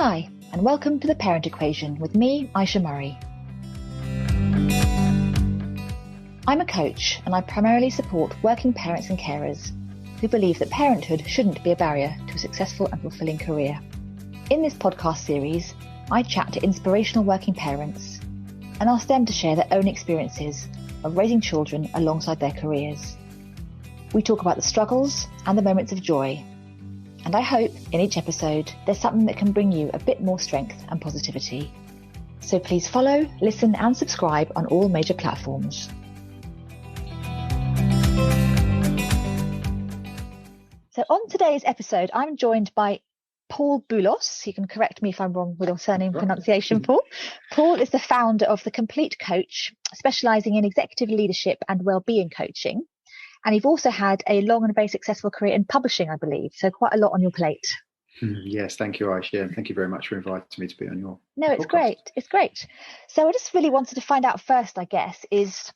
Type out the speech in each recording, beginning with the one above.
Hi, and welcome to The Parent Equation with me, Aisha Murray. I'm a coach, and I primarily support working parents and carers who believe that parenthood shouldn't be a barrier to a successful and fulfilling career. In this podcast series, I chat to inspirational working parents and ask them to share their own experiences of raising children alongside their careers. We talk about the struggles and the moments of joy. And I hope in each episode there's something that can bring you a bit more strength and positivity. So please follow, listen and subscribe on all major platforms. So on today's episode, I'm joined by Paul Bulos. You can correct me if I'm wrong with your surname pronunciation, Paul. Paul is the founder of The Complete Coach, specialising in executive leadership and wellbeing coaching. And you've also had a long and very successful career in publishing, I believe. So quite a lot on your plate. Yes, thank you, Aisha. And thank you very much for inviting me to be on your it's podcast. Great. It's great. So I just really wanted to find out first, I guess, is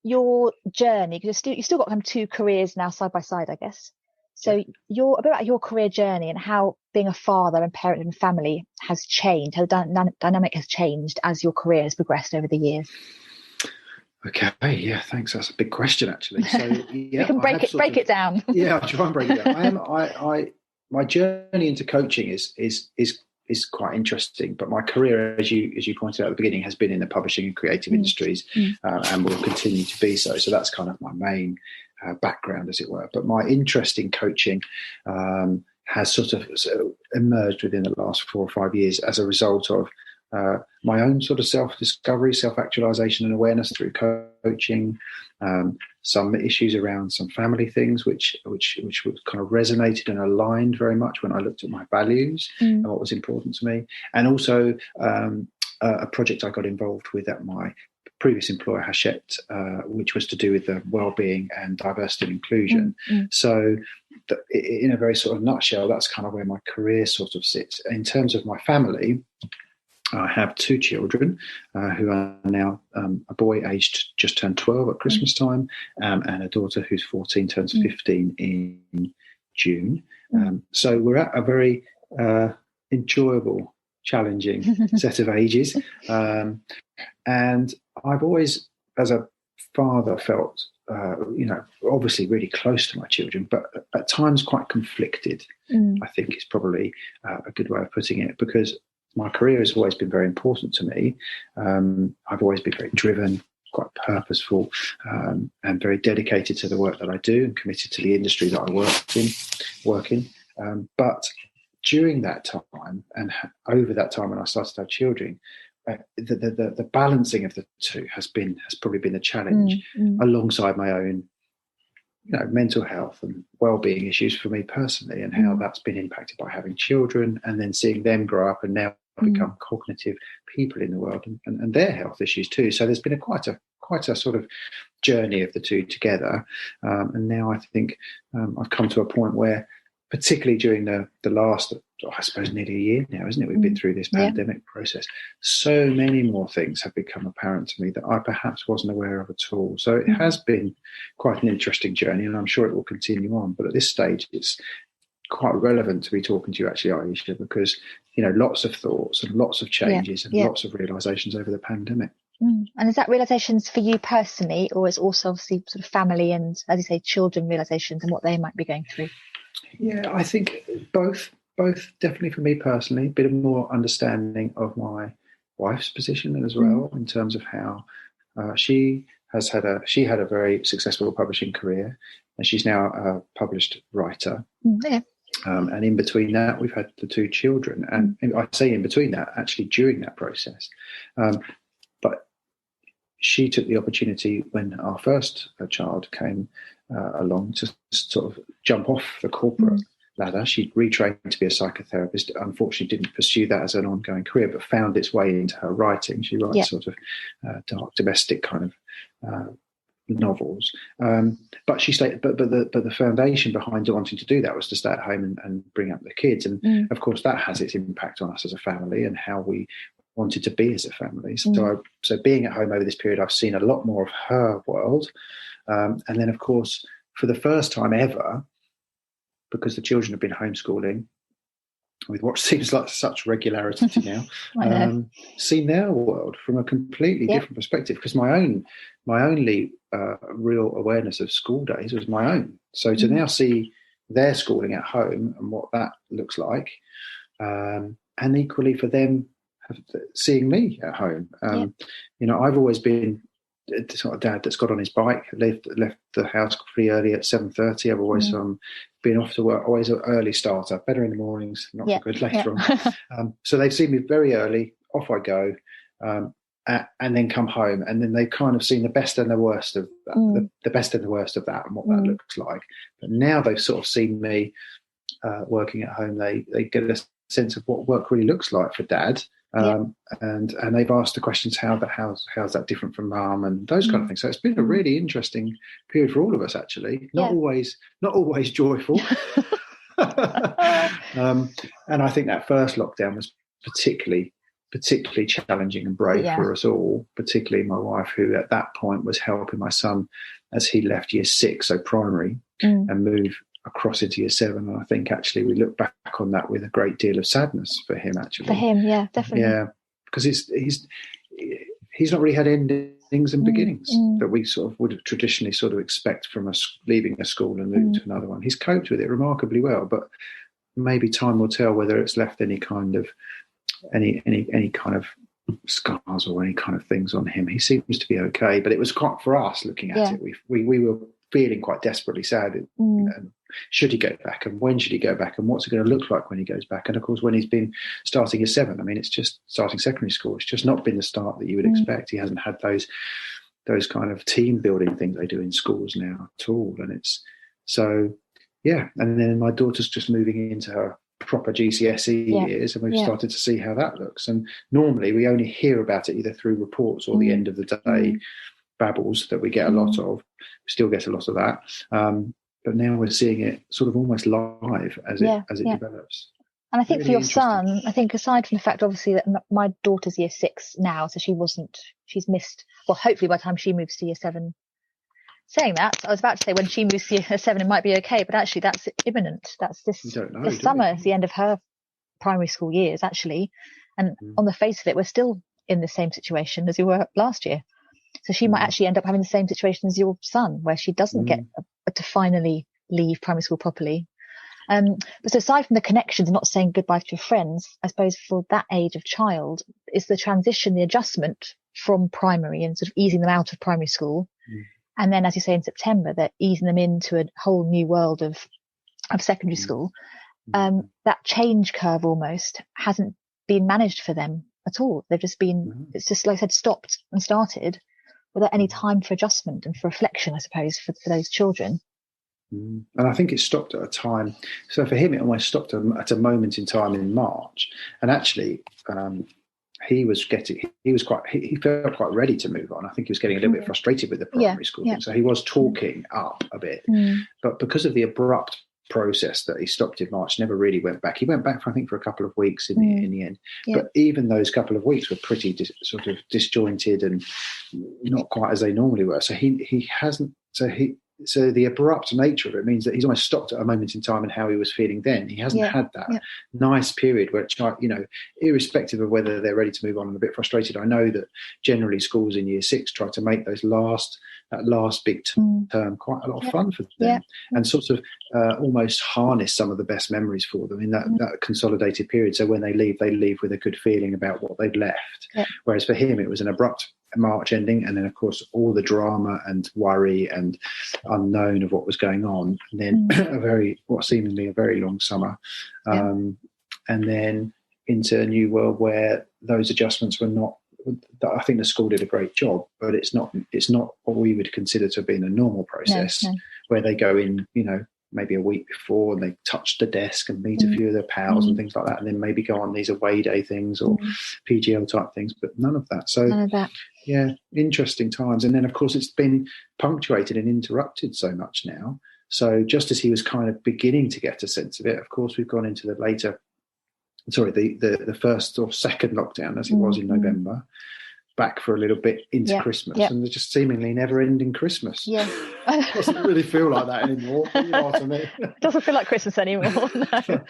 your journey, because you've still got two careers now side by side, I guess. So a bit about your career journey and how being a father and parent and family has changed, how the dynamic has changed as your career has progressed over the years. Okay, yeah, thanks. That's a big question, actually. So You can break it down. Yeah, I'll try and break it down. My journey into coaching is quite interesting, but my career, as you pointed out at the beginning, has been in the publishing and creative industries, and will continue to be so. So that's kind of my main background, as it were. But my interest in coaching has sort of emerged within the last 4 or 5 years as a result of my own sort of self-discovery, self-actualization and awareness through coaching, some issues around some family things which kind of resonated and aligned very much when I looked at my values and what was important to me, and also a project I got involved with at my previous employer, Hachette, which was to do with the wellbeing and diversity and inclusion. So in a very sort of nutshell, that's kind of where my career sort of sits. In terms of my family, I have 2 children who are now a boy aged just turned 12 at Christmas time, and a daughter who's 14, turns 15 in June. So we're at a very enjoyable, challenging set of ages. And I've always, as a father, felt, obviously really close to my children, but at times quite conflicted, I think is probably a good way of putting it, because my career has always been very important to me. I've always been very driven, quite purposeful, and very dedicated to the work that I do and committed to the industry that I work in. But during that time and over that time when I started to have children, the balancing of the two has probably been a challenge alongside my own mental health and well-being issues for me personally, and how that's been impacted by having children and then seeing them grow up and now become cognitive people in the world and their health issues too. So there's been quite a sort of journey of the two together. And now I think I've come to a point where, particularly during the last, I suppose, nearly a year now, isn't it? We've been through this pandemic process. So many more things have become apparent to me that I perhaps wasn't aware of at all. So it has been quite an interesting journey, and I'm sure it will continue on. But at this stage, it's quite relevant to be talking to you, actually, Aisha, because, lots of thoughts and lots of changes and lots of realizations over the pandemic. And is that realizations for you personally, or is also obviously sort of family and, as you say, children realizations and what they might be going through? Yeah, I think both definitely for me personally, a bit of more understanding of my wife's position as well, in terms of how she had a very successful publishing career, and she's now a published writer. And in between that, we've had the 2 children, and I say in between that, actually during that process. But she took the opportunity when our first child came along to sort of jump off the corporate ladder. She retrained to be a psychotherapist. Unfortunately, didn't pursue that as an ongoing career, but found its way into her writing. She writes sort of dark domestic kind of novels. But she stayed. But the foundation behind wanting to do that was to stay at home and bring up the kids. And of course, that has its impact on us as a family and how we wanted to be as a family. So being at home over this period, I've seen a lot more of her world. And then, of course, for the first time ever, because the children have been homeschooling, with what seems like such regularity now, seen their world from a completely different perspective. Because my only real awareness of school days was my own. So to now see their schooling at home and what that looks like, and equally for them seeing me at home. I've always been the sort of dad that's got on his bike, left the house pretty early at 7:30. I've always been off to work, always an early starter, better in the mornings, not so good later on. So they've seen me very early, off I go, and then come home, and then they've kind of seen the best and the worst of that, the best and the worst of that and what that looks like. But now they've sort of seen me working at home. They get a sense of what work really looks like for dad. And they've asked the questions, how's that different from mum, and those kind of things. So it's been a really interesting period for all of us, actually. Not always joyful. And I think that first lockdown was particularly challenging and brave for us all, particularly my wife, who at that point was helping my son as he left year 6, so primary, and move across into year 7. And I think actually we look back on that with a great deal of sadness for him, actually. For him, yeah, definitely. Yeah, because he's not really had endings and beginnings that we sort of would traditionally sort of expect from us leaving a school and moving to another one. He's coped with it remarkably well, but maybe time will tell whether it's left any kind of scars or any kind of things on him. He seems to be okay, but it was quite, for us looking at it, we were feeling quite desperately sad. And should he go back, and when should he go back, and what's it going to look like when he goes back? And of course, when he's been starting year 7, I mean, it's just starting secondary school. It's just not been the start that you would expect. He hasn't had those kind of team building things they do in schools now at all. And it's so, and then my daughter's just moving into her proper GCSE years, and we've started to see how that looks. And normally we only hear about it either through reports or the end of the day babbles that we get a lot of. We still get a lot of that. But now we're seeing it sort of almost live as it develops. And I think for your son, I think aside from the fact, obviously, that my daughter's year 6 now, so she's missed, well, hopefully by the time she moves to year 7. Saying that, I was about to say when she moves to year 7, it might be okay, but actually that's imminent. That's this summer, it's the end of her primary school years, actually. And on the face of it, we're still in the same situation as we were last year. So she might actually end up having the same situation as your son, where she doesn't get to finally leave primary school properly. But so aside from the connections and not saying goodbye to your friends, I suppose for that age of child, is the transition, the adjustment from primary and sort of easing them out of primary school. And then, as you say, in September, they're easing them into a whole new world of secondary school. That change curve almost hasn't been managed for them at all. They've just been, it's just, like I said, stopped and started without any time for adjustment and for reflection, I suppose, for those children. And I think it stopped at a time. So for him, it almost stopped at a moment in time in March. And actually, he felt quite ready to move on. I think he was getting a little bit frustrated with the primary school thing. So he was talking up a bit. But because of the abrupt process that he stopped in March, never really went back. He went back for a couple of weeks in the end. But even those couple of weeks were pretty sort of disjointed and not quite as they normally were. So he hasn't. So the abrupt nature of it means that he's almost stopped at a moment in time and how he was feeling then. He hasn't had that nice period where, irrespective of whether they're ready to move on and a bit frustrated. I know that generally schools in year 6 try to make that last big term quite a lot of fun for them and sort of almost harness some of the best memories for them in that consolidated period. So when they leave with a good feeling about what they've left. Whereas for him, it was an abrupt March ending, and then of course all the drama and worry and unknown of what was going on, and then seemingly a very long summer, and then into a new world where those adjustments were not. I think the school did a great job, but it's not what we would consider to have been a normal process where they go in, maybe a week before and they touch the desk and meet a few of their pals and things like that, and then maybe go on these away day things or PGL type things, but none of that. So none of that. Yeah, interesting times. And then of course it's been punctuated and interrupted so much now. So just as he was kind of beginning to get a sense of it, of course we've gone into the first or second lockdown as it was in November, back for a little bit into Christmas, and they're just seemingly never ending Christmas. It doesn't really feel like that anymore. But you know what I mean? It doesn't feel like Christmas anymore. No.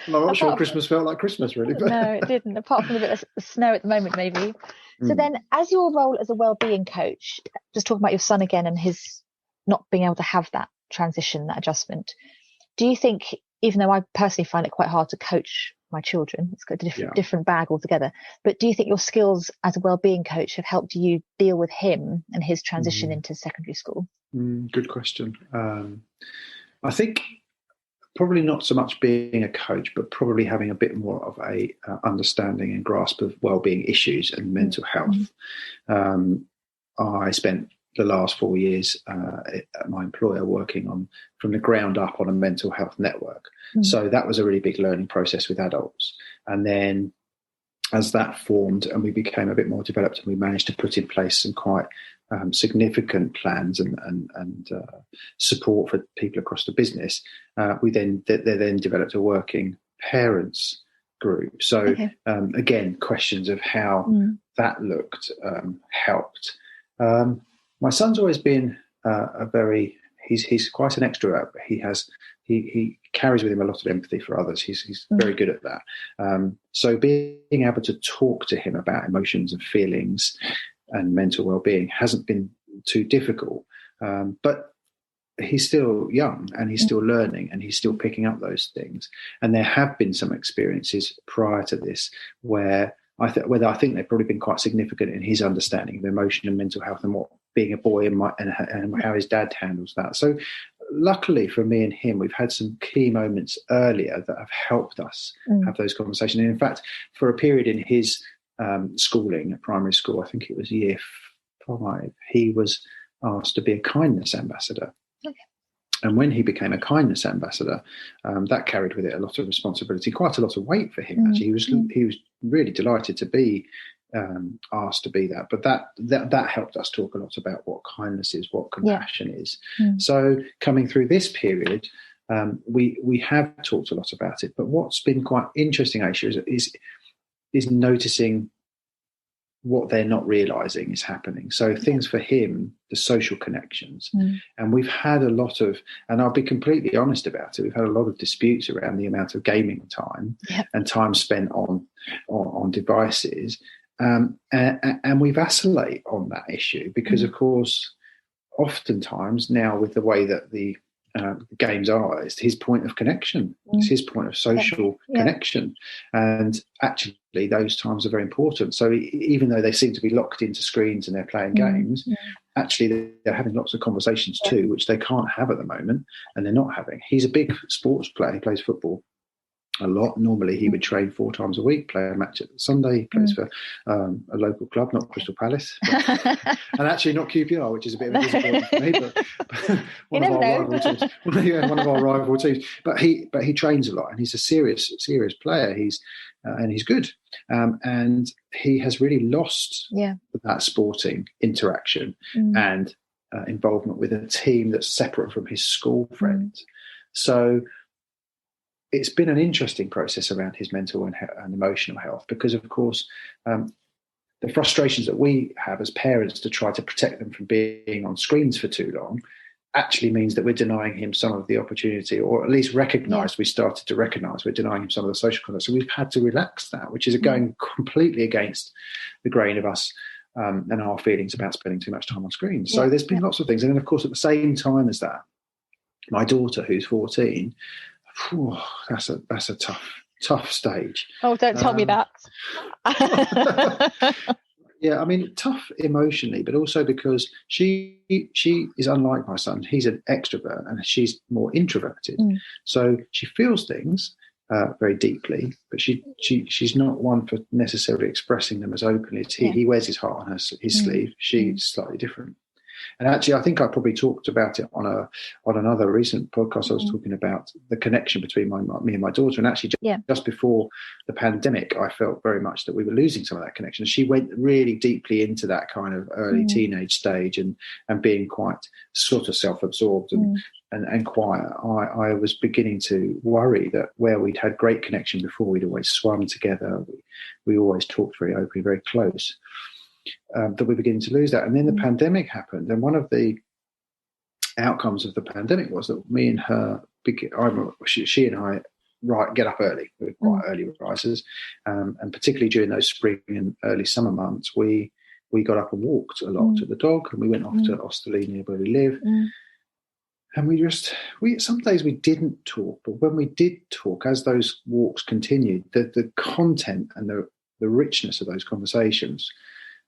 Well, I'm not sure Christmas felt like Christmas, really. But... No, it didn't, apart from a bit of snow at the moment, maybe. So then, as your role as a wellbeing coach, just talking about your son again and his not being able to have that transition, that adjustment, do you think, even though I personally find it quite hard to coach my children, it's got a different bag altogether, but do you think your skills as a wellbeing coach have helped you deal with him and his transition into secondary school? Good question. I think probably not so much being a coach, but probably having a bit more of a understanding and grasp of wellbeing issues and mental health. I spent the last 4 years at my employer working on from the ground up on a mental health network. So that was a really big learning process with adults. And then as that formed and we became a bit more developed and we managed to put in place some quite significant plans and support for people across the business, they then developed a working parents group. So again, questions of how that looked helped. My son's always been he's quite an extrovert. He carries with him a lot of empathy for others. He's very good at that. So being able to talk to him about emotions and feelings and mental well-being hasn't been too difficult. But he's still young and he's still learning and he's still picking up those things. And there have been some experiences prior to this where I think they've probably been quite significant in his understanding of emotion and mental health and what being a boy and how his dad handles that. So luckily for me and him, we've had some key moments earlier that have helped us have those conversations. And in fact, for a period in his schooling at primary school, I think it was year 5, he was asked to be a kindness ambassador. Okay. And when he became a kindness ambassador, that carried with it a lot of responsibility, quite a lot of weight for him. Actually, he was really delighted to be asked to be that. But that helped us talk a lot about what kindness is, what compassion is. So coming through this period, we have talked a lot about it. But what's been quite interesting, Aisha, is noticing what they're not realizing is happening. So things for him, the social connections. And we've had a lot of, and I'll be completely honest about it, we've had a lot of disputes around the amount of gaming time and time spent on devices. And we vacillate on that issue because, of course, oftentimes now with the way that the games are, it's his point of connection. It's his point of social connection. And actually those times are very important. So even though they seem to be locked into screens and they're playing games, actually they're having lots of conversations too, which they can't have at the moment, and they're not having. He's a big sports player. He plays football a lot. Normally he would train 4 times a week, play a match at Sunday. He plays for a local club, not Crystal Palace, and actually not QPR, which is a bit of a disappointment for me, but one of our rival teams. But he trains a lot, and he's a serious player. He's good, and he has really lost that sporting interaction and involvement with a team that's separate from his school friends. So it's been an interesting process around his mental and emotional health because, of course, the frustrations that we have as parents to try to protect them from being on screens for too long actually means that we're denying him some of the opportunity, or at least we started to recognise we're denying him some of the social contact. So we've had to relax that, which is going completely against the grain of us and our feelings about spending too much time on screens. So there's been lots of things. And then, of course, at the same time as that, my daughter, who's 14, that's a tough stage. Oh, don't tell me that. Yeah, I mean, tough emotionally, but also because she is unlike my son. He's an extrovert and she's more introverted. So she feels things very deeply, but she's not one for necessarily expressing them as openly as he wears his heart on his sleeve. She's slightly different. And actually, I think I probably talked about it on another recent podcast. I was talking about the connection between me and my daughter. And actually, just before the pandemic, I felt very much that we were losing some of that connection. She went really deeply into that kind of early teenage stage and being quite sort of self-absorbed and quiet. I was beginning to worry that where we'd had great connection before, we'd always swum together. We always talked very openly, very close. That we're beginning to lose that. And then the pandemic happened, and one of the outcomes of the pandemic was that me and her, she and I get up early. We're quite early risers, and particularly during those spring and early summer months, we got up and walked a lot to the dog, and we went off to Osterley near where we live. And we some days we didn't talk, but when we did talk, as those walks continued, the content and the richness of those conversations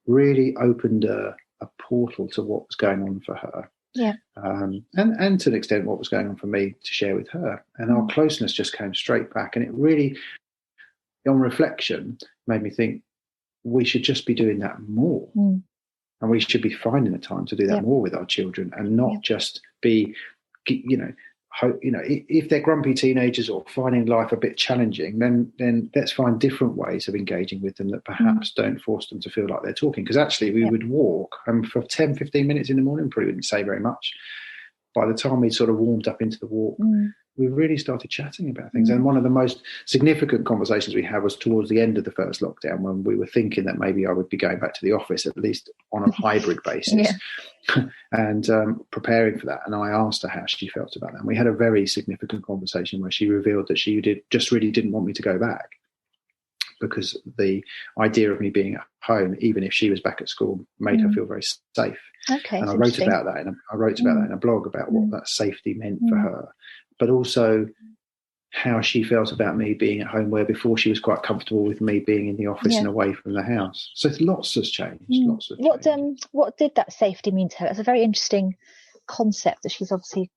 really opened a portal to what was going on for her. Yeah. And to an extent what was going on for me to share with her. And our closeness just came straight back. And it really, on reflection, made me think we should just be doing that more. And we should be finding the time to do that more with our children, and not just be, if they're grumpy teenagers or finding life a bit challenging, then let's find different ways of engaging with them that perhaps don't force them to feel like they're talking. Because actually we would walk, and for 10, 15 minutes in the morning, probably wouldn't say very much. By the time we'd sort of warmed up into the walk, we really started chatting about things. And one of the most significant conversations we had was towards the end of the first lockdown, when we were thinking that maybe I would be going back to the office, at least on a hybrid basis, and preparing for that. And I asked her how she felt about that. And we had a very significant conversation where she revealed that she really didn't want me to go back, because the idea of me being at home, even if she was back at school, made her feel very safe. Okay, and I wrote about that in a blog about what that safety meant for her, but also how she felt about me being at home, where before she was quite comfortable with me being in the office and away from the house. So lots has changed. What did that safety mean to her? It's a very interesting concept that she's obviously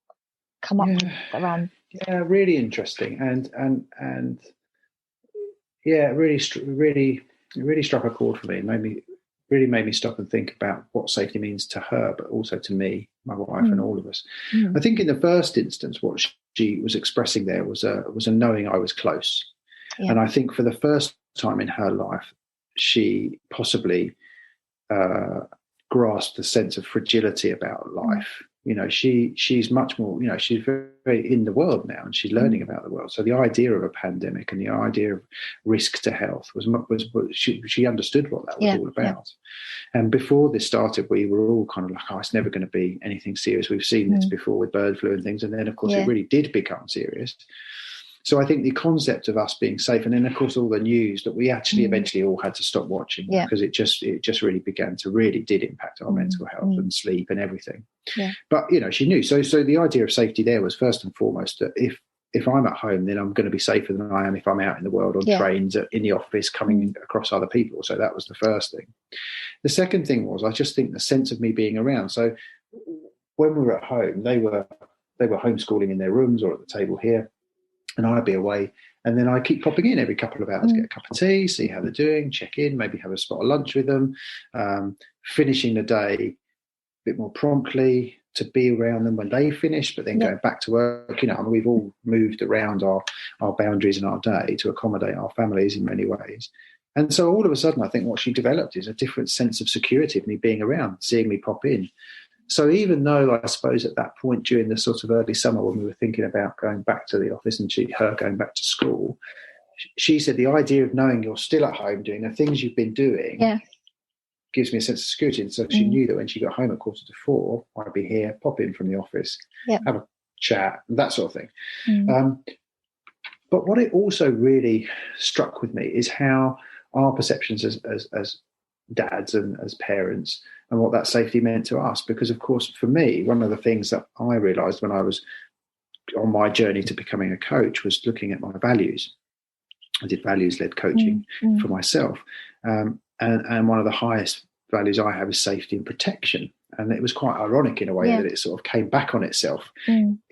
come up around. Yeah, really interesting, and yeah, it really struck a chord for me. It made me stop and think about what safety means to her, but also to me, my wife, and all of us. I think in the first instance, what she was expressing there was a knowing I was close. And I think for the first time in her life, she possibly grasped the sense of fragility about life. She's much more, she's very in the world now, and she's learning about the world. So the idea of a pandemic and the idea of risk to health was she understood what that was all about. And before this started, we were all kind of like, it's never going to be anything serious. We've seen this before with bird flu and things. And then, of course, it really did become serious. So I think the concept of us being safe, and then of course all the news that we actually eventually all had to stop watching, because it just really did impact our mental health and sleep and everything. But she knew. So the idea of safety there was first and foremost that if I'm at home, then I'm going to be safer than I am if I'm out in the world on trains, in the office, coming across other people. So that was the first thing. The second thing was, I just think the sense of me being around. So when we were at home, they were homeschooling in their rooms or at the table here, and I'd be away. And then I keep popping in every couple of hours, get a cup of tea, see how they're doing, check in, maybe have a spot of lunch with them, finishing the day a bit more promptly to be around them when they finish, but then going back to work. We've all moved around our boundaries in our day to accommodate our families in many ways. And so all of a sudden, I think what she developed is a different sense of security of me being around, seeing me pop in. So even though I suppose at that point during the sort of early summer when we were thinking about going back to the office and her going back to school, she said the idea of knowing you're still at home doing the things you've been doing gives me a sense of security. And so she knew that when she got home at 3:45, I'd be here, pop in from the office, have a chat, that sort of thing. But what it also really struck with me is how our perceptions as dads and as parents, and what that safety meant to us. Because, of course, for me, one of the things that I realised when I was on my journey to becoming a coach was looking at my values. I did values-led coaching for myself. And one of the highest values I have is safety and protection. And it was quite ironic in a way that it sort of came back on itself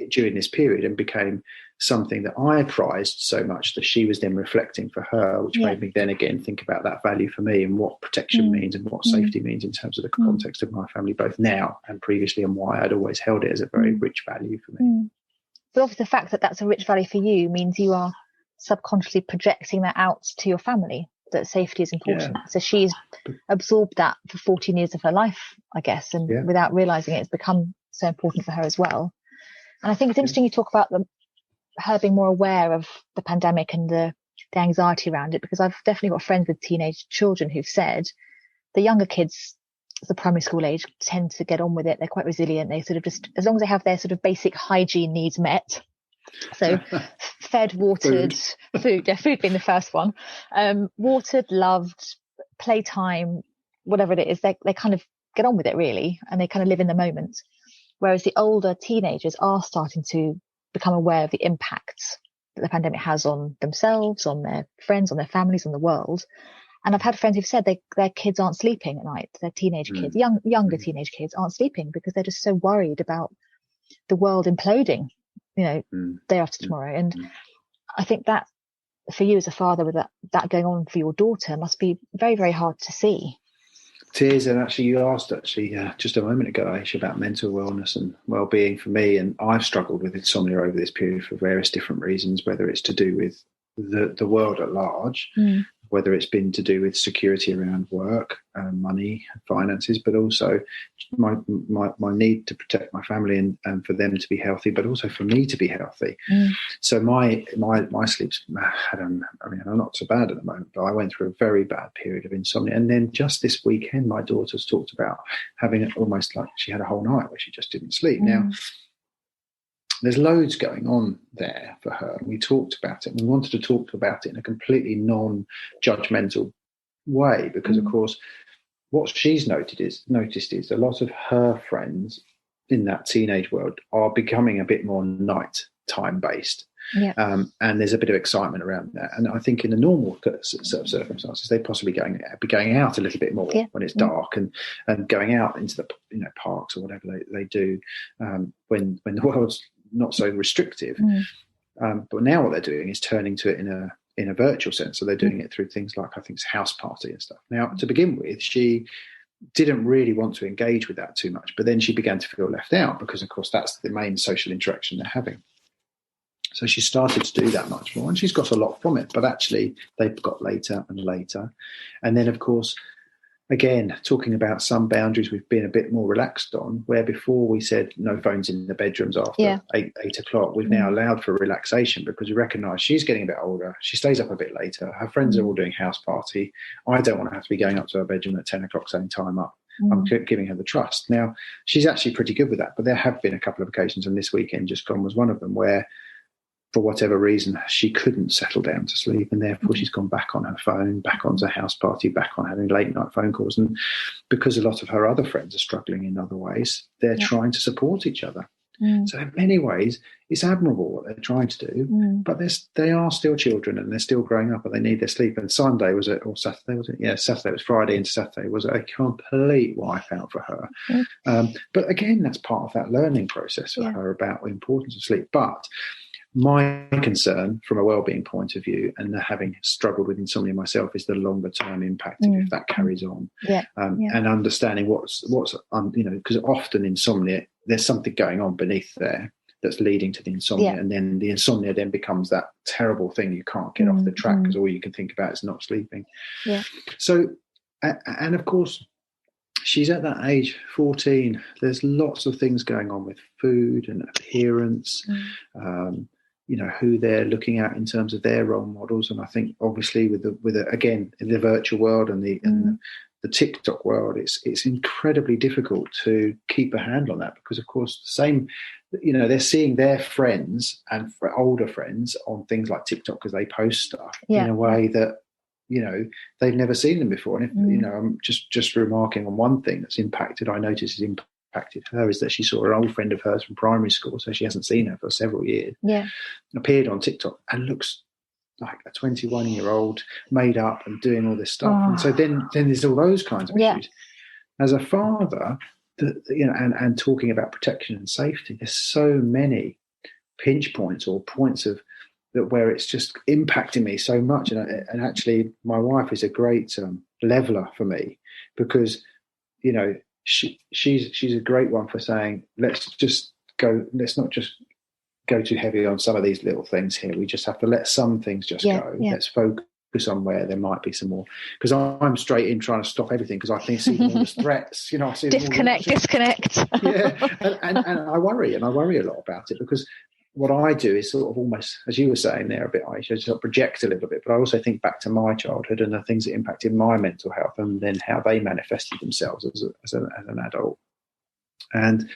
during this period and became something that I prized so much that she was then reflecting for her, which made me then again think about that value for me and what protection means and what safety means in terms of the context of my family, both now and previously, and why I'd always held it as a very rich value for me. But obviously the fact that that's a rich value for you means you are subconsciously projecting that out to your family, that safety is important. So she's absorbed that for 14 years of her life, I guess, and without realising it, it's become so important for her as well. And I think it's interesting you talk about her being more aware of the pandemic and the anxiety around it, because I've definitely got friends with teenage children who've said the younger kids the primary school age tend to get on with it. They're quite resilient. They sort of just, as long as they have their sort of basic hygiene needs met. So fed, watered, food being the first one, watered, loved, playtime, whatever it is, they kind of get on with it really, and they kind of live in the moment. Whereas the older teenagers are starting to become aware of the impacts that the pandemic has on themselves, on their friends, on their families, on the world. And I've had friends who've said their kids aren't sleeping at night. Their teenage kids, younger teenage kids aren't sleeping because they're just so worried about the world imploding, day after tomorrow. And I think that for you as a father with that going on for your daughter must be very, very hard to see. It is, and actually you asked just a moment ago, Aisha, about mental wellness and well-being for me, and I've struggled with insomnia over this period for various different reasons, whether it's to do with the world at large, whether it's been to do with security around work, money, finances, but also my need to protect my family and for them to be healthy, but also for me to be healthy. So my sleep's I'm not so bad at the moment, but I went through a very bad period of insomnia. And then just this weekend, my daughter's talked about having it almost like she had a whole night where she just didn't sleep. Now, there's loads going on there for her. We talked about it. We wanted to talk about it in a completely non-judgmental way because, of course, what she's noticed is a lot of her friends in that teenage world are becoming a bit more nighttime based. Yeah. And there's a bit of excitement around that. And I think in the normal sort of circumstances, they'd possibly be going out a little bit more when it's dark and going out into the parks or whatever they do when the world's not so restrictive. But now what they're doing is turning to it in a virtual sense. So they're doing it through things like, I think, house party and stuff. Now, to begin with, she didn't really want to engage with that too much, but then she began to feel left out because, of course, that's the main social interaction they're having. So she started to do that much more, and she's got a lot from it, but actually they've got later and later. And then, of course, again, talking about some boundaries we've been a bit more relaxed on, where before we said no phones in the bedrooms after 8 o'clock, we've now allowed for relaxation because we recognise she's getting a bit older. She stays up a bit later. Her friends are all doing house party. I don't want to have to be going up to her bedroom at 10 o'clock saying time up. I'm giving her the trust. Now, she's actually pretty good with that, but there have been a couple of occasions, and this weekend just gone was one of them, where for whatever reason, she couldn't settle down to sleep, and therefore she's gone back on her phone, back onto house party, back on having late night phone calls. And because a lot of her other friends are struggling in other ways, they're trying to support each other. So in many ways, it's admirable what they're trying to do, but they are still children and they're still growing up and they need their sleep. And Sunday was it, or Saturday was it? Yeah, Saturday was Friday into Saturday was a complete wipeout for her. But again, that's part of that learning process for her about the importance of sleep. But my concern from a wellbeing point of view, and having struggled with insomnia myself, is the longer term impact if that carries on. And understanding what's because often insomnia, there's something going on beneath there that's leading to the insomnia, and then the insomnia then becomes that terrible thing you can't get off the track because all you can think about is not sleeping. So, and of course, she's at that age, 14. There's lots of things going on with food and appearance. Who they're looking at in terms of their role models. And I think obviously with again, in the virtual world and the TikTok world, it's incredibly difficult to keep a handle on that because, of course, the same, they're seeing their friends and older friends on things like TikTok because they post stuff in a way that, they've never seen them before. And if, I'm just remarking on one thing that's I noticed is impacted her is that she saw an old friend of hers from primary school, so she hasn't seen her for several years, appeared on TikTok and looks like a 21-year-old made up and doing all this stuff. And so then there's all those kinds of issues. As a father, and talking about protection and safety, there's so many pinch points or points of that where it's just impacting me so much. And actually, my wife is a great leveler for me because, she's a great one for saying, let's not just go too heavy on some of these little things here. We just have to let some things just go. Let's focus on where there might be some more. Because I'm straight in trying to stop everything because I think see them all as threats. I see disconnect. and I worry a lot about it because what I do is sort of almost, as you were saying there a bit, I sort of project a little bit, but I also think back to my childhood and the things that impacted my mental health and then how they manifested themselves as an adult. And,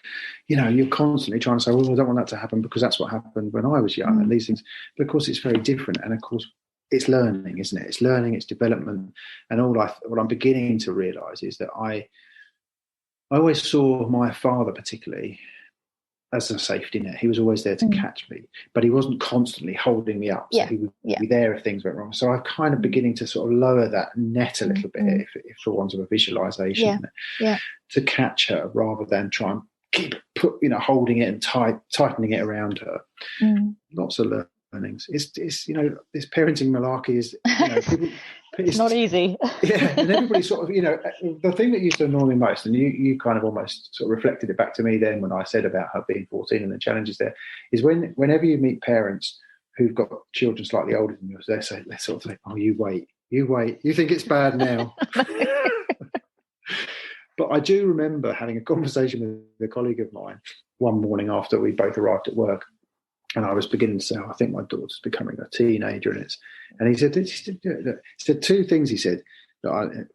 you're constantly trying to say, well, I don't want that to happen because that's what happened when I was young and these things. But of course, it's very different. And of course, it's learning, isn't it? It's learning, it's development. And what I'm beginning to realise is that I always saw my father particularly as a safety net. He was always there to catch me, but he wasn't constantly holding me up. So he would be there if things went wrong. So I'm kind of beginning to sort of lower that net a little bit, if for want of a visualization, to catch her rather than try and holding it and tightening it around her. Lots of learnings. It's this parenting malarkey is, people, it's not easy. And everybody sort of, the thing that used to annoy me most, and you kind of almost sort of reflected it back to me then when I said about her being 14 and the challenges there, is whenever you meet parents who've got children slightly older than yours, they sort of say, oh, you wait, you think it's bad now. But I do remember having a conversation with a colleague of mine one morning after we both arrived at work. And I was beginning to say, I think my daughter's becoming a teenager. And he said two things. He said,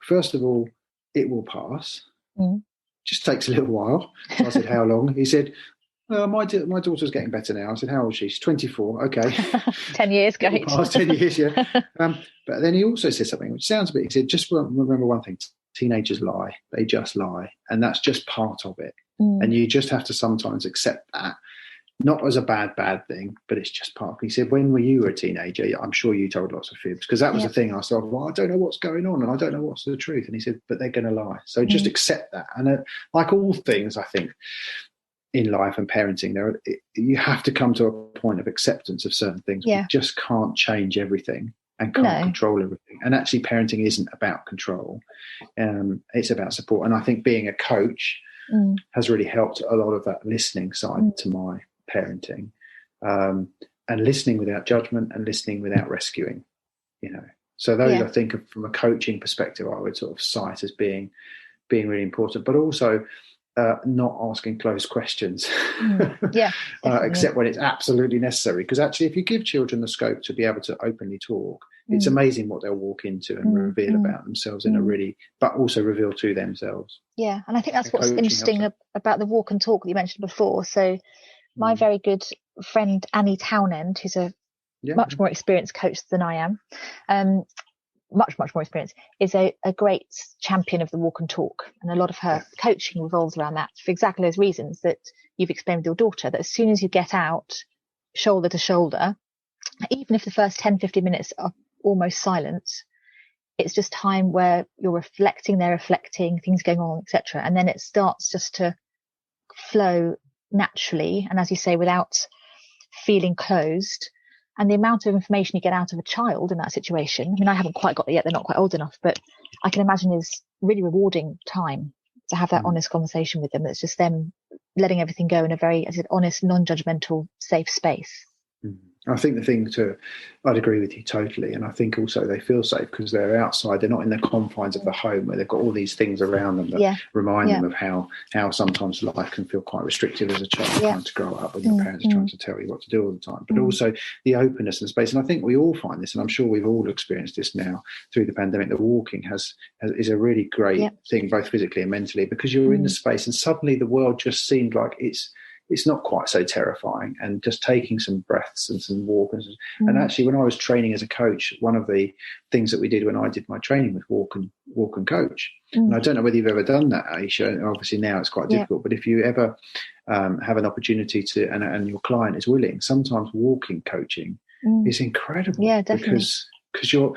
first of all, it will pass. Just takes a little while. So I said, how long? He said, well, my daughter's getting better now. I said, how old is she? She's 24. Okay. 10 years, great. Past 10 years, yeah. But then he also said something, which sounds a bit, he said, just remember one thing, teenagers lie. They just lie. And that's just part of it. And you just have to sometimes accept that. Not as a bad thing, but it's just part of it. He said, when you were a teenager, I'm sure you told lots of fibs, because that was the thing. I said, well, I don't know what's going on and I don't know what's the truth. And he said, but they're going to lie. So just accept that. And like all things, I think, in life and parenting, you have to come to a point of acceptance of certain things. You just can't change everything and can't control everything. And actually, parenting isn't about control. It's about support. And I think being a coach has really helped a lot of that listening side to my parenting, and listening without judgment and listening without rescuing, so those I think from a coaching perspective I would sort of cite as being really important, but also not asking closed questions except when it's absolutely necessary, because actually if you give children the scope to be able to openly talk, it's amazing what they'll walk into and reveal about themselves in a really, but also reveal to themselves. And I think that's what's interesting about the walk and talk that you mentioned before. So my very good friend Annie Townend, who's a much more experienced coach than I am, much more experienced, is a great champion of the walk and talk. And a lot of her coaching revolves around that for exactly those reasons that you've explained with your daughter, that as soon as you get out shoulder to shoulder, even if the first 10-15 minutes are almost silent, it's just time where you're reflecting, they're reflecting, things going on, etc. And then it starts just to flow naturally, and as you say, without feeling closed. And the amount of information you get out of a child in that situation, I mean, I haven't quite got there yet, they're not quite old enough, but I can imagine is really rewarding time to have that honest conversation with them. It's just them letting everything go in a very, as I said, honest, non-judgmental, safe space. I think the thing I'd agree with you totally. And I think also they feel safe because they're outside. They're not in the confines of the home where they've got all these things around them that remind them of how sometimes life can feel quite restrictive as a child trying to grow up when your parents are trying to tell you what to do all the time. But also the openness and space. And I think we all find this, and I'm sure we've all experienced this now through the pandemic, that walking is a really great thing, both physically and mentally, because you're in the space and suddenly the world just seemed like it's not quite so terrifying, and just taking some breaths and some walk. And actually, when I was training as a coach, one of the things that we did when I did my training was walk and coach. And I don't know whether you've ever done that, Aisha. Obviously now it's quite difficult, but if you ever have an opportunity to, and your client is willing, sometimes walking coaching is incredible. Yeah, definitely. Because your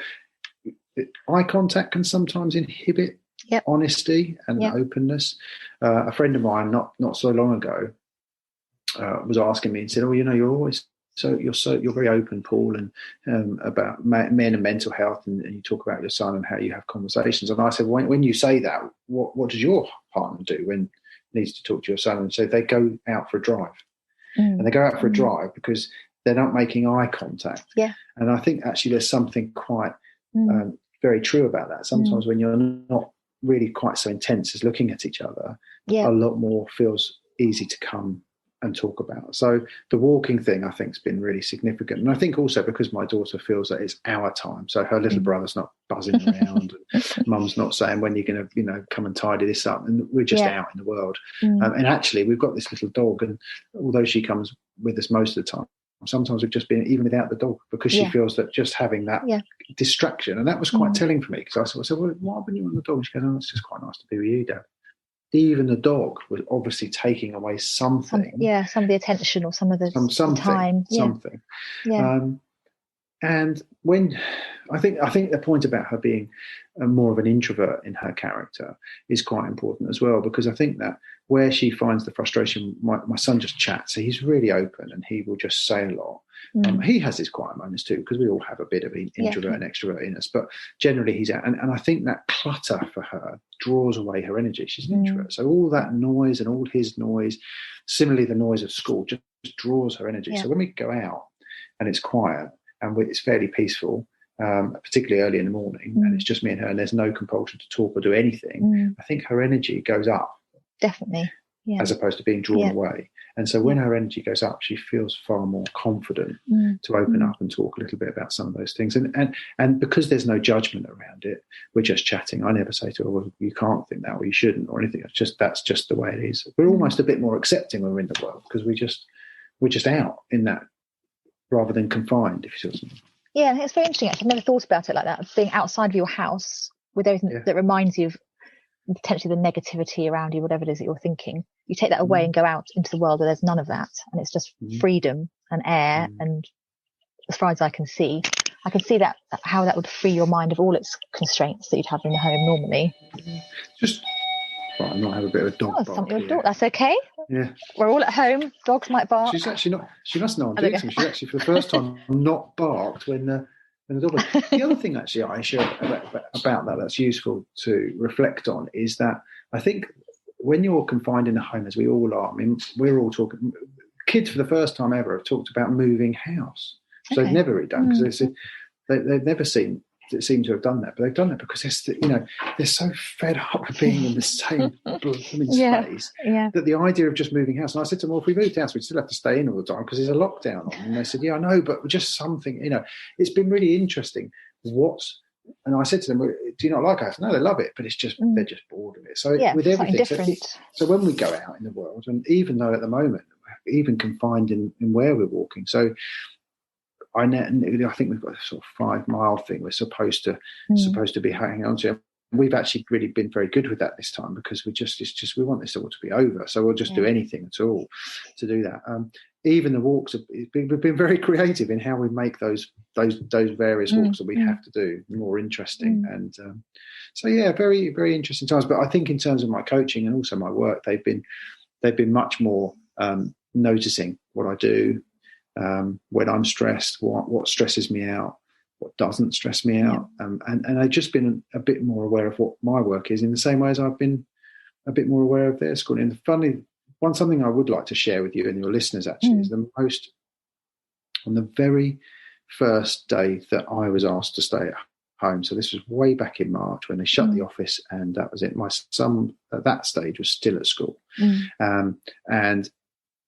eye contact can sometimes inhibit honesty and openness. A friend of mine not so long ago was asking me and said, "Oh, you're very open, Paul, and about men and mental health, and you talk about your son and how you have conversations." And I said, "When you say that, what does your partner do when he needs to talk to your son?" And so they go out for a drive, and they go out for a drive because they're not making eye contact. Yeah, and I think actually there's something quite very true about that. Sometimes when you're not really quite so intense as looking at each other, a lot more feels easy to come and talk about. So the walking thing, I think, has been really significant. And I think also because my daughter feels that it's our time. So her little brother's not buzzing around and mum's not saying, when you're going to, come and tidy this up. And we're just out in the world. And actually, we've got this little dog. And although she comes with us most of the time, sometimes we've just been even without the dog because she feels that just having that distraction. And that was quite telling for me, because I said, well, why wouldn't you want the dog? And she goes, oh, it's just quite nice to be with you, Dad. Even the dog was obviously taking away something. Some of the attention or some of the time. Something. Yeah. And when I think the point about her being more of an introvert in her character is quite important as well, because I think that where she finds the frustration, my son just chats. So he's really open and he will just say a lot. He has his quiet moments too, because we all have a bit of introvert and extrovert in us, but generally he's out. And I think that clutter for her draws away her energy. She's an introvert. So all that noise and all his noise, similarly the noise of school, just draws her energy. So when we go out and it's quiet and it's fairly peaceful, particularly early in the morning, and it's just me and her and there's no compulsion to talk or do anything, I think her energy goes up. Definitely. Yeah. As opposed to being drawn away. And so when her energy goes up, she feels far more confident to open up and talk a little bit about some of those things. And because there's no judgment around it, we're just chatting. I never say to her, well, you can't think that, or you shouldn't, or anything. That's just the way it is. We're almost a bit more accepting when we're in the world, because we're just out in that rather than confined, if you see what I mean. Yeah, I think it's very interesting. Actually, I've never thought about it like that, being outside of your house with everything that reminds you of potentially the negativity around you, whatever it is that you're thinking. You take that away and go out into the world where there's none of that, and it's just freedom and air. And as far as I can see that how that would free your mind of all its constraints that you'd have in the home normally. I might have a bit of a dog bark here. That's okay. Yeah, we're all at home. Dogs might bark. She's actually not. She must know I'm doing something. She's actually for the first time not barked when the dog. The other thing actually I share about that's useful to reflect on is that I think when you're confined in a home, as we all are, I mean, we're all talking. Kids for the first time ever have talked about moving house. So they've never really done, because they've never seem to have done that, but they've done that because they're so fed up with being in the same space that the idea of just moving house. And I said to them, well, if we moved house, we'd still have to stay in all the time because there's a lockdown on. And they said, yeah, I know, but just something, it's been really interesting. And I said to them, well, do you not like us? No, they love it, but it's just they're just bored of it. So with everything, so when we go out in the world, and even though at the moment we're even confined in where we're walking, so I think we've got a sort of 5 mile thing we're supposed to be hanging on to. We've actually really been very good with that this time, because we want this all to be over. So we'll just do anything at all to do that. Even the walks, we've been very creative in how we make those various walks that we have to do more interesting. And so very, very interesting times. But I think in terms of my coaching and also my work, they've been much more noticing what I do. When I'm stressed, what stresses me out, what doesn't stress me out, and I've just been a bit more aware of what my work is, in the same way as I've been a bit more aware of their school. And something I would like to share with you and your listeners actually is on the very first day that I was asked to stay at home. So this was way back in March when they shut the office, and that was it. My son at that stage was still at school, and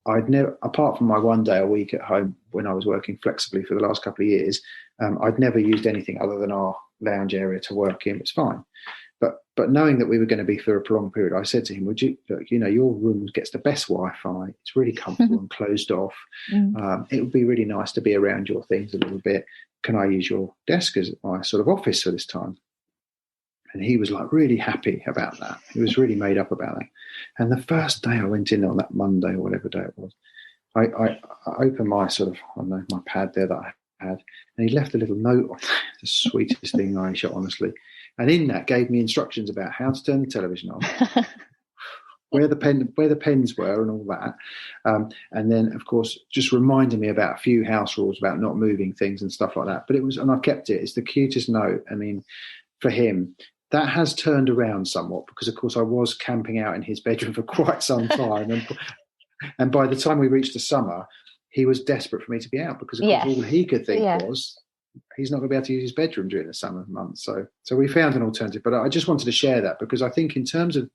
I'd never, apart from my 1 day a week at home when I was working flexibly for the last couple of years, I'd never used anything other than our lounge area to work in. It's fine. But knowing that we were going to be for a prolonged period, I said to him, would you, look, your room gets the best Wi-Fi. It's really comfortable and closed off. It would be really nice to be around your things a little bit. Can I use your desk as my sort of office for this time? And he was like really happy about that. He was really made up about that. And the first day I went in on that Monday or whatever day it was, I opened my my pad there that I had, and he left a little note on the sweetest thing, Aisha, honestly. And in that gave me instructions about how to turn the television on, where the pens were and all that. And then, of course, just reminding me about a few house rules about not moving things and stuff like that. But and I've kept it. It's the cutest note. I mean, for him, that has turned around somewhat, because, of course, I was camping out in his bedroom for quite some time. And by the time we reached the summer, he was desperate for me to be out, because, of course, all he could think was he's not going to be able to use his bedroom during the summer months. So we found an alternative. But I just wanted to share that, because I think in terms of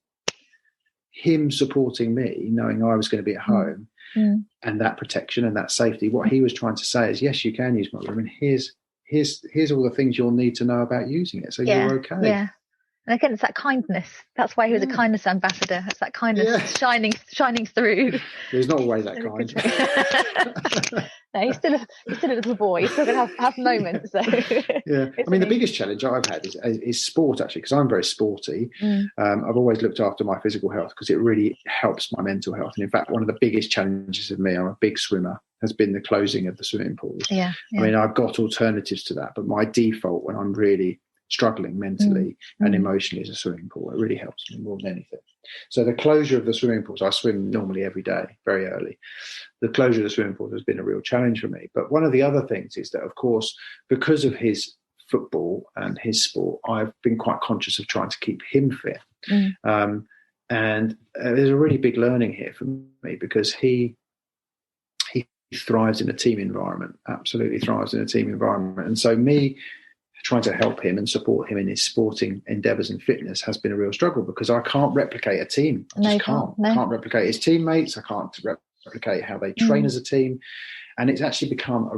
him supporting me, knowing I was going to be at home, and that protection and that safety. What he was trying to say is, yes, you can use my room, and here's all the things you'll need to know about using it, so you're okay. Yeah. And again, it's that kindness. That's why he was a kindness ambassador. It's that kindness shining through. He's not always that kind. No, he's still a little boy. He's still going to have moments. So. Yeah, I mean, the biggest challenge I've had is sport, actually, because I'm very sporty. I've always looked after my physical health because it really helps my mental health. And in fact, one of the biggest challenges of me, I'm a big swimmer, has been the closing of the swimming pools. Yeah. I mean, I've got alternatives to that, but my default when I'm really struggling mentally and emotionally is a swimming pool. It really helps me more than anything. So the closure of the swimming pools, I swim normally every day, very early. The closure of the swimming pools has been a real challenge for me. But one of the other things is that, of course, because of his football and his sport, I've been quite conscious of trying to keep him fit. And there's a really big learning here for me, because he thrives in a team environment, absolutely thrives in a team environment. And so me trying to help him and support him in his sporting endeavours and fitness has been a real struggle, because I can't replicate a team. I can't replicate his teammates. I can't replicate how they train as a team. And it's actually become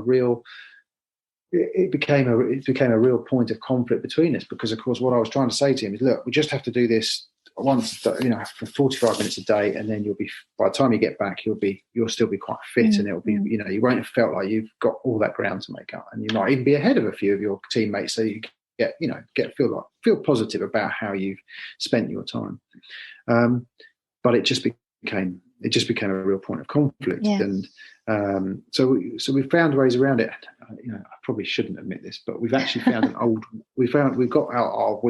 it became a real point of conflict between us, because of course what I was trying to say to him is, look, we just have to do this once, for 45 minutes a day, and then you'll be, by the time you get back, you'll still be quite fit, and it'll be, you won't have felt like you've got all that ground to make up, and you might even be ahead of a few of your teammates, so you feel positive about how you've spent your time. But it just became a real point of conflict, and so we found ways around it. I probably shouldn't admit this, but we've actually found we've got our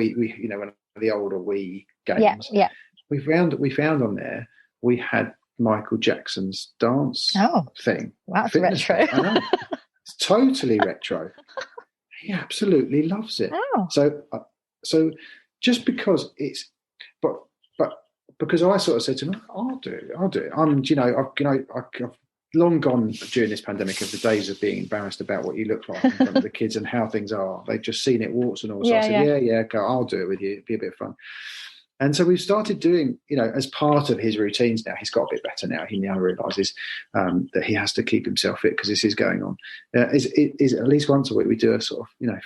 the older Wii games. We found on there we had Michael Jackson's dance thing. Wow, that's retro. I know. It's totally retro. He absolutely loves it. Oh. So just because it's, but because I sort of said to him, I'll do it. I've long gone during this pandemic of the days of being embarrassed about what you look like in front of the kids and how things are. They've just seen it, warts and all. So I said, go, I'll do it with you. It'd be a bit of fun. And so we've started doing, as part of his routines now. He's got a bit better now. He now realises that he has to keep himself fit because this is going on. Is at least once a week we do a sort of,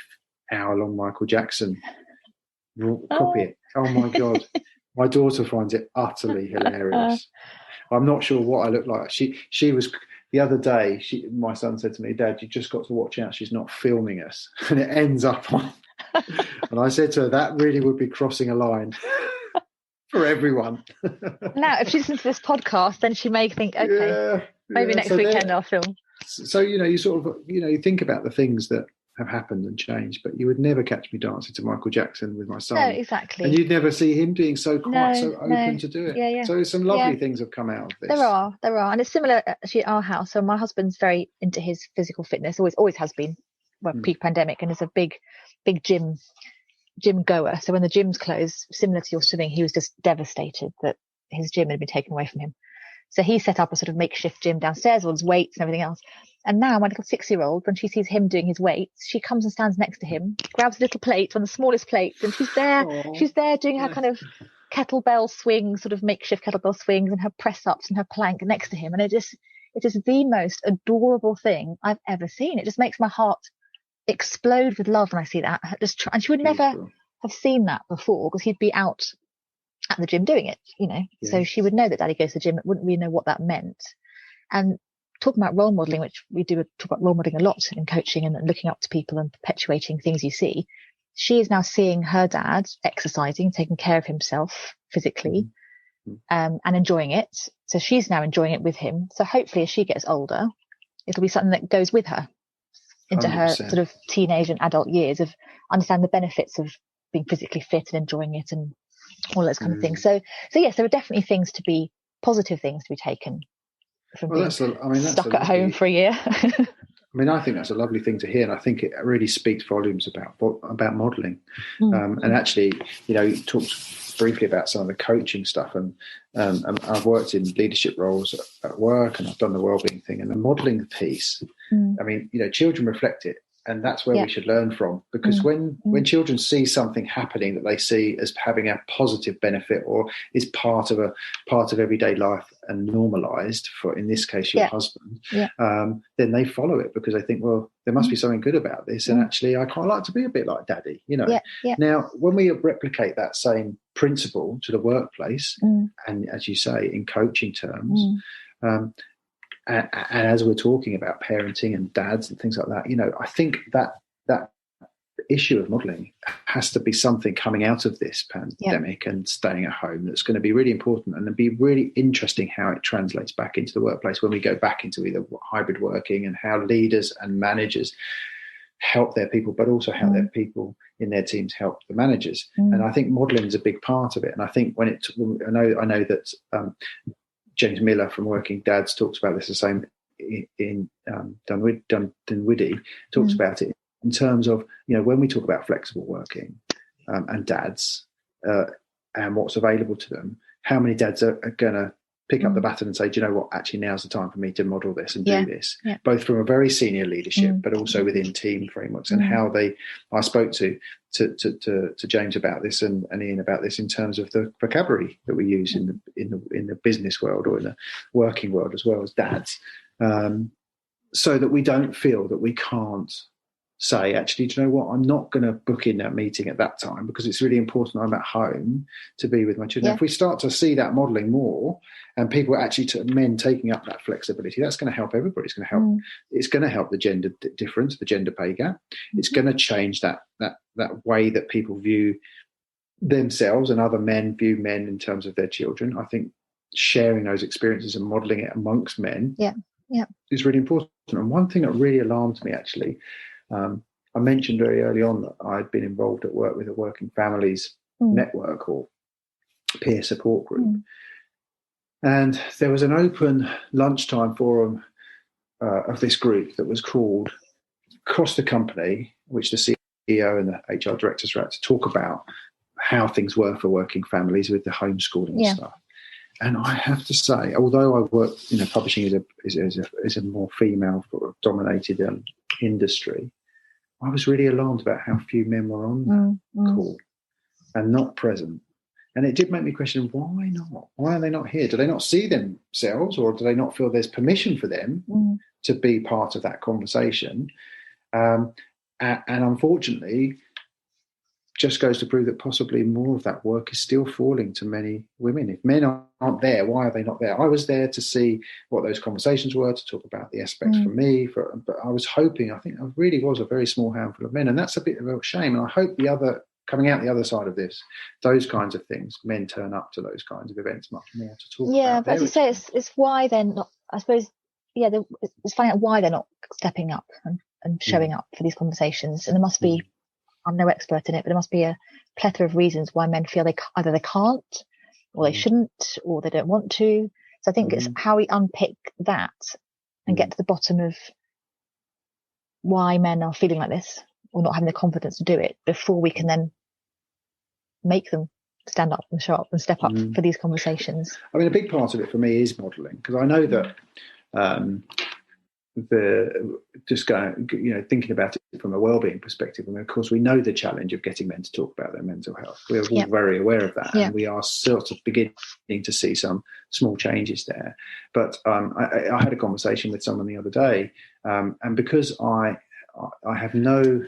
hour-long Michael Jackson copy it. Oh my God. My daughter finds it utterly hilarious. I'm not sure what I look like. She was, the other day, my son said to me, Dad, you just got to watch out. She's not filming us. And it ends up on, and I said to her, that really would be crossing a line for everyone. Now, if she listens to this podcast, then she may think, okay, maybe next weekend I'll film. So, you sort of, you think about the things that have happened and changed, but you would never catch me dancing to Michael Jackson with my son. No, exactly. And you'd never see him being so open to do it. Yeah. So some lovely things have come out of this. There are. And it's similar actually at our house. So my husband's very into his physical fitness, always has been, pre-pandemic, and is a big gym goer. So when the gyms closed, similar to your swimming, he was just devastated that his gym had been taken away from him. So he set up a sort of makeshift gym downstairs, all his weights and everything else. And now my little 6-year-old, when she sees him doing his weights, she comes and stands next to him, grabs a little plate, on the smallest plates, and she's there. Aww. She's there doing her kind of kettlebell swings, sort of makeshift kettlebell swings, and her press ups and her plank next to him. And it is the most adorable thing I've ever seen. It just makes my heart explode with love when I see that. And she would never have seen that before, because he'd be out at the gym doing it, So she would know that Daddy goes to the gym, but wouldn't really know what that meant. And talking about role modelling, which we do talk about role modelling a lot in coaching and looking up to people and perpetuating things you see, she is now seeing her dad exercising, taking care of himself physically, and enjoying it. So she's now enjoying it with him. So hopefully as she gets older, it'll be something that goes with her into 100%. Her sort of teenage and adult years, of understand the benefits of being physically fit and enjoying it and all those kind of things. So yes, there are definitely things to be, positive things to be taken from being stuck at home for a year. I think that's a lovely thing to hear, and I think it really speaks volumes about modelling. And actually, you talked briefly about some of the coaching stuff, and I've worked in leadership roles at work, and I've done the wellbeing thing, and the modelling piece. Children reflect it And that's where we should learn from, because when children see something happening that they see as having a positive benefit or is part of everyday life and normalized for, in this case, your husband, then they follow it because they think, well, there must be something good about this. And actually, I quite like to be a bit like daddy, you know. Now, when we replicate that same principle to the workplace, and as you say, in coaching terms, and as we're talking about parenting and dads and things like that, you know, I think that issue of modelling has to be something coming out of this pandemic and staying at home that's going to be really important, and it'll be really interesting how it translates back into the workplace when we go back into either hybrid working, and how leaders and managers help their people, but also how their people in their teams help the managers. And I think modelling is a big part of it. And I think I know that James Miller from Working Dads talks about this the same in Dunwoody, talks about it in terms of, you know, when we talk about flexible working and dads and what's available to them, how many dads are going to pick up the baton and say, do you know what, actually now's the time for me to model this and do this, both from a very senior leadership, but also within team frameworks, and how I spoke to James about this and Ian about this in terms of the vocabulary that we use in the business world or in the working world as well as dads, so that we don't feel that we can't say, actually, do you know what, I'm not going to book in that meeting at that time because it's really important I'm at home to be with my children. If we start to see that modelling more, and people actually, men taking up that flexibility, that's going to help everybody. It's going to help. It's going to help the gender difference, the gender pay gap. It's going to change that way that people view themselves and other men view men in terms of their children. I think sharing those experiences and modelling it amongst men is really important. And one thing that really alarmed me, actually, I mentioned very early on that I'd been involved at work with a Working Families network or peer support group. And there was an open lunchtime forum of this group that was called across the company, which the CEO and the HR directors were at, to talk about how things were for working families with the homeschooling stuff. And I have to say, although I work, you know, publishing is a more female-dominated industry, I was really alarmed about how few men were on that call and not present. And it did make me question, why not? Why are they not here? Do they not see themselves, or do they not feel there's permission for them to be part of that conversation? And unfortunately, just goes to prove that possibly more of that work is still falling to many women. If men aren't there, why are they not there? I was there to see what those conversations were, to talk about the aspects for me, but I was hoping, I think I really was a very small handful of men, and that's a bit of a shame. And I hope coming out the other side of this, those kinds of things, men turn up to those kinds of events much more to talk about. Yeah, but as you say, it's why they're not, I suppose, it's finding out why they're not stepping up and showing up for these conversations. And there must be, I'm no expert in it, but there must be a plethora of reasons why men feel either they can't, or they shouldn't, or they don't want to. So I think it's how we unpick that and get to the bottom of why men are feeling like this or not having the confidence to do it before we can then make them stand up and show up and step up for these conversations. I mean, a big part of it for me is modelling, because I know that thinking about it from a wellbeing perspective, and of course we know the challenge of getting men to talk about their mental health. We're all very aware of that, and we are sort of beginning to see some small changes there. But I had a conversation with someone the other day, and because I have no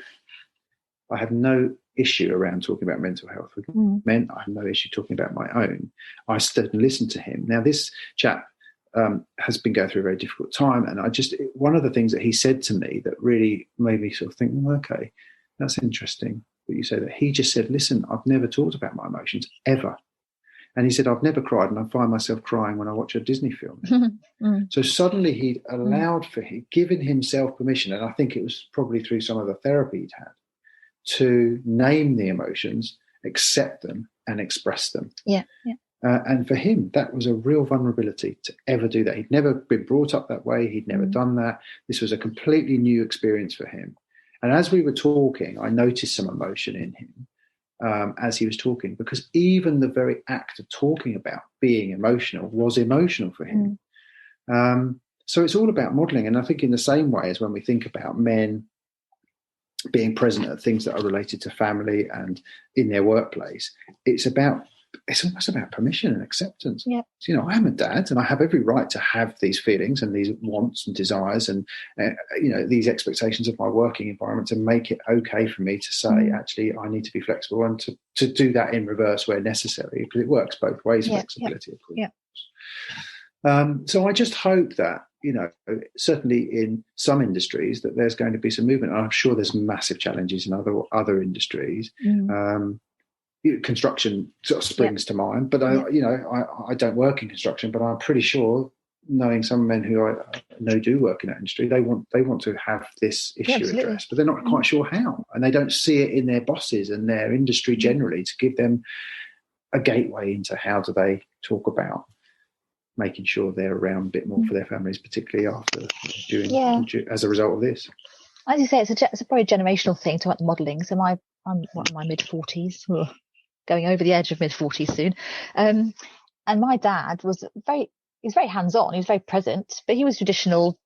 issue around talking about mental health with men, I have no issue talking about my own. I stood and listened to him. Now, this chap has been going through a very difficult time, and one of the things that he said to me that really made me sort of think, okay, that's interesting that you say that. He just said, listen, I've never talked about my emotions ever. And he said, I've never cried, and I find myself crying when I watch a Disney film. So suddenly he'd given himself permission, and I think it was probably through some of the therapy he'd had, to name the emotions, accept them, and express them. And for him, that was a real vulnerability to ever do that. He'd never been brought up that way. He'd never done that. This was a completely new experience for him. And as we were talking, I noticed some emotion in him as he was talking, because even the very act of talking about being emotional was emotional for him. So it's all about modelling. And I think in the same way as when we think about men being present at things that are related to family and in their workplace. It's almost about permission and acceptance. Yeah. So, I am a dad and I have every right to have these feelings and these wants and desires and, these expectations of my working environment, to make it okay for me to say, actually, I need to be flexible, and to do that in reverse where necessary, because it works both ways, flexibility, of course. Yeah. So I just hope that, certainly in some industries, that there's going to be some movement. And I'm sure there's massive challenges in other industries. Construction sort of springs to mind, but I don't work in construction, but I'm pretty sure, knowing some men who I know do work in that industry, they want to have this issue addressed, but they're not quite sure how, and they don't see it in their bosses and their industry generally to give them a gateway into how do they talk about making sure they're around a bit more for their families, particularly as a result of this. As you say, it's a very generational thing to the modelling. So I'm in my mid-40s, going over the edge of mid-40s soon, and my dad was very hands-on. He was very present, but he was traditional,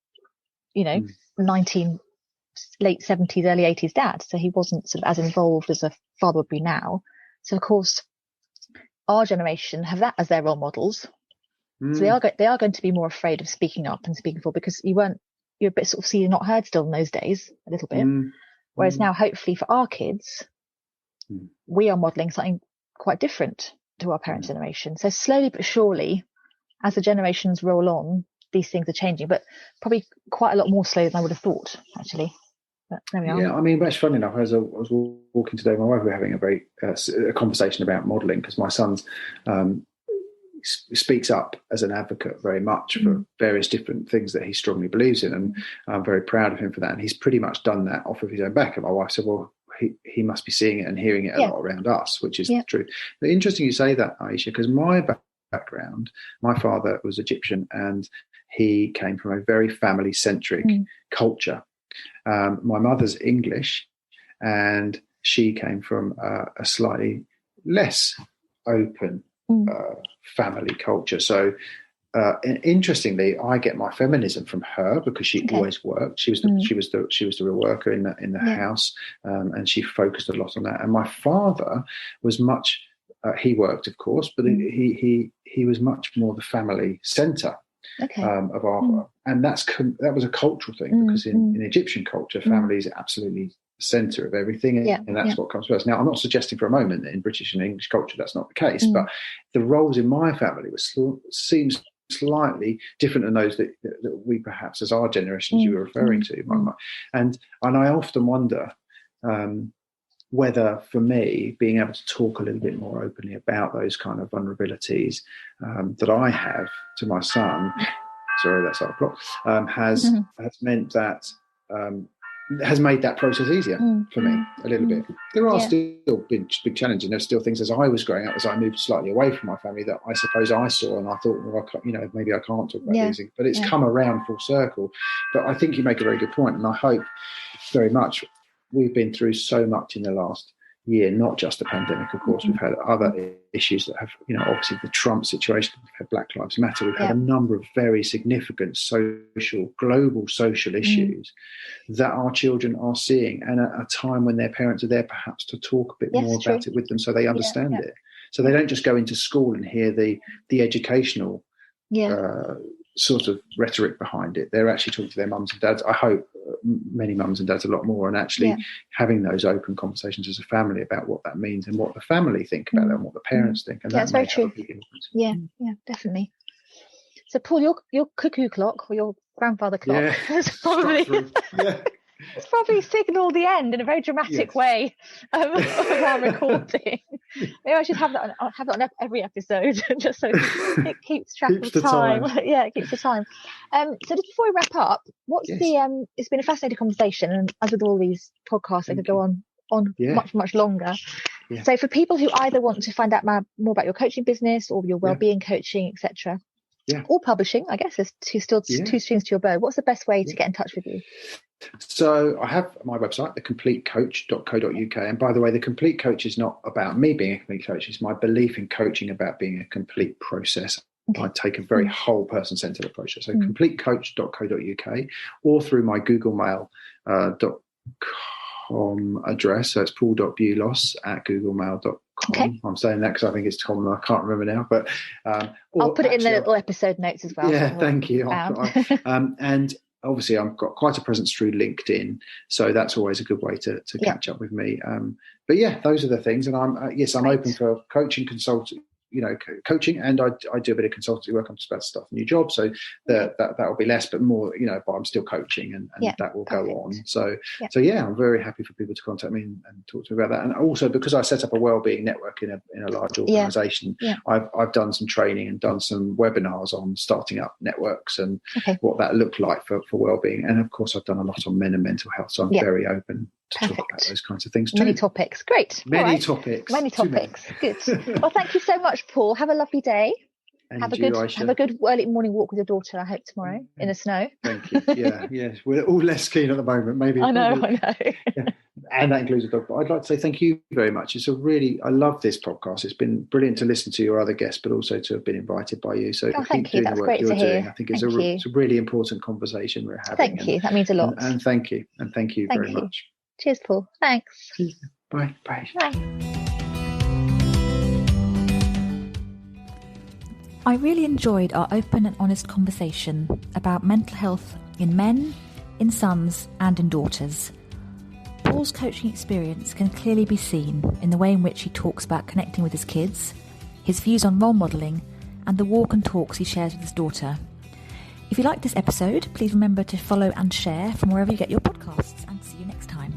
late 70s, early 80s dad. So he wasn't sort of as involved as a father would be now. So of course, our generation have that as their role models. So they are going to be more afraid of speaking up and speaking forward, because you're a bit sort of seen and not heard still in those days, a little bit. Whereas now, hopefully for our kids, we are modelling something quite different to our parents' generation. So slowly but surely, as the generations roll on, these things are changing, but probably quite a lot more slowly than I would have thought, actually. But there we are. Yeah, I mean, that's funny enough. As I was walking today, my wife, we were having a conversation about modelling, because my son's speaks up as an advocate very much for various different things that he strongly believes in, and I'm very proud of him for that. And he's pretty much done that off of his own back. And my wife said, well, he must be seeing it and hearing it a lot around us, which is true. But interesting you say that, Aisha, because my background, my father was Egyptian, and he came from a very family-centric culture. My mother's English, and she came from a slightly less open family culture. So interestingly, I get my feminism from her, because she always worked. She was the real worker in the house, and she focused a lot on that. And my father was much. He worked, of course, but he was much more the family centre of our. And that was a cultural thing, because in Egyptian culture, family is absolutely centre of everything, and that's what comes first. Now, I'm not suggesting for a moment that in British and English culture that's not the case, but the roles in my family seems slightly different than those that we perhaps, as our generation, as you were referring to, and I often wonder whether, for me, being able to talk a little bit more openly about those kind of vulnerabilities that I have to my son, sorry, that's our clock, has meant that has made that process easier for me a little bit. There are still big challenges. There's still things as I was growing up, as I moved slightly away from my family, that I suppose I saw, and I thought, well, maybe I can't talk about these things. But it's come around full circle. But I think you make a very good point, and I hope very much. We've been through so much in the last year, not just the pandemic, of course. We've had other issues that have, obviously the Trump situation, we've had Black Lives Matter, we've had a number of very significant global social issues that our children are seeing, and at a time when their parents are there perhaps to talk a bit more about it with them, so they understand it. So they don't just go into school and hear the educational sort of rhetoric behind it. They're actually talking to their mums and dads. I hope many mums and dads a lot more, and actually having those open conversations as a family about what that means and what the family think about it and what the parents think. And that's very true. Yeah, definitely. So, Paul, your cuckoo clock, or your grandfather clock, has probably it's probably signalled the end in a very dramatic way of our recording. Maybe I should have that on every episode, just so it keeps track of time. It keeps the time. So just before we wrap up, what's it's been a fascinating conversation, and as with all these podcasts, they could go on much longer. So for people who either want to find out more about your coaching business, or your wellbeing coaching, etc., or publishing, I guess there's two strings to your bow. What's the best way to get in touch with you? So I have my website, thecompletecoach.co.uk. And by the way, the Complete Coach is not about me being a complete coach. It's my belief in coaching about being a complete process. I take a very whole person-centered approach. So completecoach.co.uk, or through my Google Mail Tom address. So it's paul.bulos@googlemail.com. Okay. I'm saying that because I think it's Tom and I can't remember now. But I'll put it in the little episode notes as well. Yeah, thank you. And obviously, I've got quite a presence through LinkedIn, so that's always a good way to catch up with me. But yeah, those are the things. And I'm open for coaching, coaching, and I do a bit of consultancy work. I'm just about to start a new job, so that will be less, but more, but I'm still coaching, and that will go on. So I'm very happy for people to contact me and talk to me about that. And also, because I set up a wellbeing network in a large organisation, I've done some training and done some webinars on starting up networks and what that looked like for wellbeing. And of course, I've done a lot on men and mental health, so I'm very open to talk about those kinds of things too. Many topics. Great. Many topics. Good. Well, thank you so much, Paul. Have a lovely day. And have a good early morning walk with your daughter, I hope, tomorrow in the snow. Thank you. Yeah. We're all less keen at the moment, maybe. I know. Yeah. And that includes a dog. But I'd like to say thank you very much. I love this podcast. It's been brilliant to listen to your other guests, but also to have been invited by you. So thank you. That's great to hear. I think it's a really important conversation we're having. Thank you. That means a lot. And thank you. And thank you very much. Cheers, Paul. Thanks. Bye. Bye. I really enjoyed our open and honest conversation about mental health in men, in sons, and in daughters. Paul's coaching experience can clearly be seen in the way in which he talks about connecting with his kids, his views on role modelling, and the walk and talks he shares with his daughter. If you liked this episode, please remember to follow and share from wherever you get your podcasts, and see you next time.